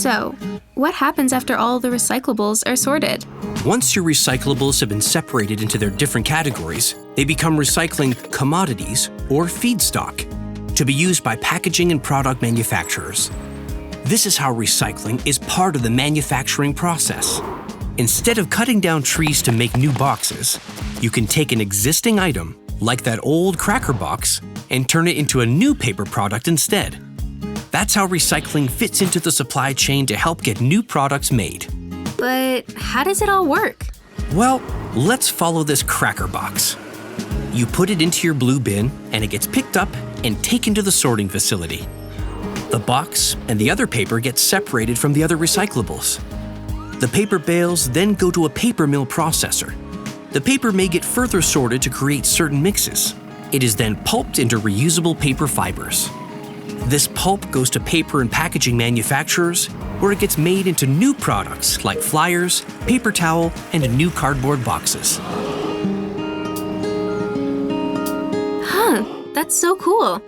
So, what happens after all the recyclables are sorted? Once your recyclables have been separated into their different categories, they become recycling commodities or feedstock to be used by packaging and product manufacturers. This is how recycling is part of the manufacturing process. Instead of cutting down trees to make new boxes, you can take an existing item, like that old cracker box, and turn it into a new paper product instead. That's how recycling fits into the supply chain to help get new products made. But how does it all work? Well, let's follow this cracker box. You put it into your blue bin, and it gets picked up and taken to the sorting facility. The box and the other paper get separated from the other recyclables. The paper bales then go to a paper mill processor. The paper may get further sorted to create certain mixes. It is then pulped into reusable paper fibers. This pulp goes to paper and packaging manufacturers, where it gets made into new products like flyers, paper towel, and new cardboard boxes. That's so cool.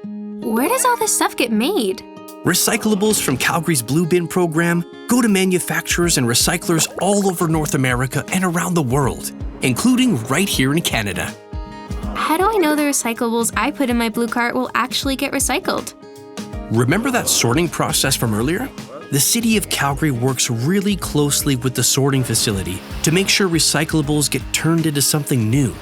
Where does all this stuff get made? Recyclables from Calgary's Blue Bin program go to manufacturers and recyclers all over North America and around the world, including right here in Canada. How do I know the recyclables I put in my blue cart will actually get recycled? Remember that sorting process from earlier? The City of Calgary works really closely with the sorting facility to make sure recyclables get turned into something new.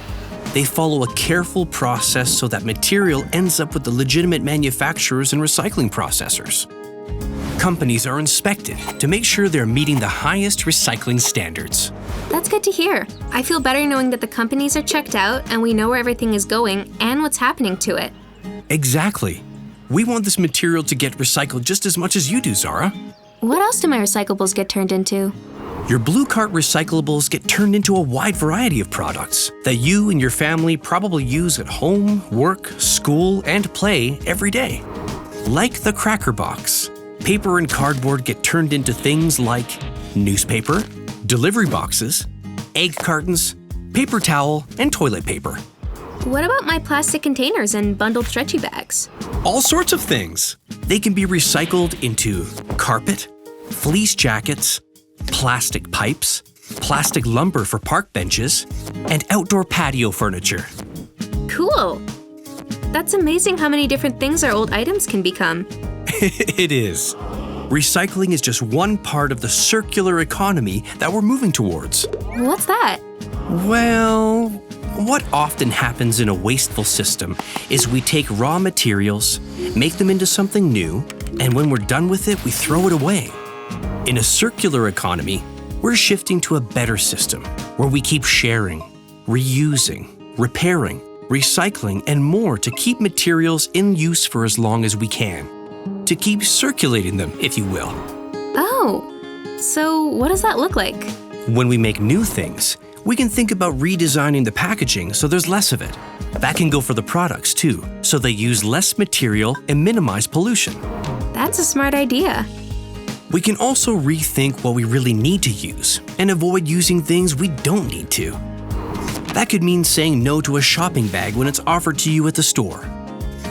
They follow a careful process so that material ends up with the legitimate manufacturers and recycling processors. Companies are inspected to make sure they're meeting the highest recycling standards. That's good to hear. I feel better knowing that the companies are checked out and we know where everything is going and what's happening to it. Exactly. We want this material to get recycled just as much as you do, Zara. What else do my recyclables get turned into? Your Blue Cart recyclables get turned into a wide variety of products that you and your family probably use at home, work, school, and play every day. Like the cracker box, paper and cardboard get turned into things like newspaper, delivery boxes, egg cartons, paper towel, and toilet paper. What about my plastic containers and bundled stretchy bags? All sorts of things. They can be recycled into carpet, fleece jackets, plastic pipes, plastic lumber for park benches, and outdoor patio furniture. Cool! That's amazing how many different things our old items can become. It is. Recycling is just one part of the circular economy that we're moving towards. What's that? Well, what often happens in a wasteful system is we take raw materials, make them into something new, and when we're done with it, we throw it away. In a circular economy, we're shifting to a better system where we keep sharing, reusing, repairing, recycling, and more to keep materials in use for as long as we can. To keep circulating them, if you will. Oh, so what does that look like? When we make new things, we can think about redesigning the packaging so there's less of it. That can go for the products too, so they use less material and minimize pollution. That's a smart idea. We can also rethink what we really need to use and avoid using things we don't need to. That could mean saying no to a shopping bag when it's offered to you at the store,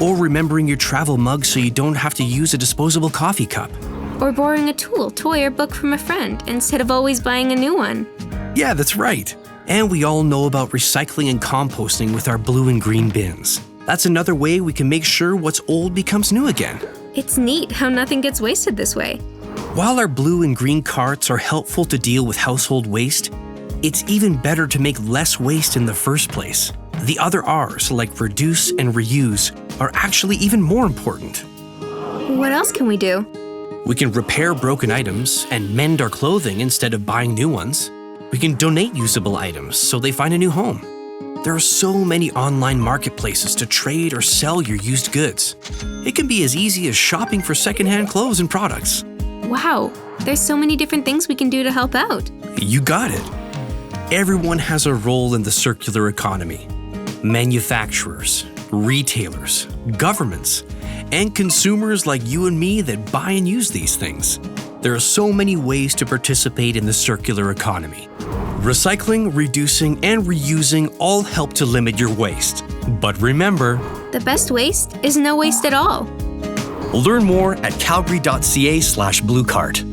or remembering your travel mug so you don't have to use a disposable coffee cup. Or borrowing a tool, toy, or book from a friend instead of always buying a new one. Yeah, that's right. And we all know about recycling and composting with our blue and green bins. That's another way we can make sure what's old becomes new again. It's neat how nothing gets wasted this way. While our blue and green carts are helpful to deal with household waste, it's even better to make less waste in the first place. The other R's, like reduce and reuse, are actually even more important. What else can we do? We can repair broken items and mend our clothing instead of buying new ones. We can donate usable items so they find a new home. There are so many online marketplaces to trade or sell your used goods. It can be as easy as shopping for secondhand clothes and products. Wow, there's so many different things we can do to help out. You got it. Everyone has a role in the circular economy. Manufacturers, retailers, governments, and consumers like you and me that buy and use these things. There are so many ways to participate in the circular economy. Recycling, reducing, and reusing all help to limit your waste. But remember, the best waste is no waste at all. Learn more at calgary.ca/bluecart.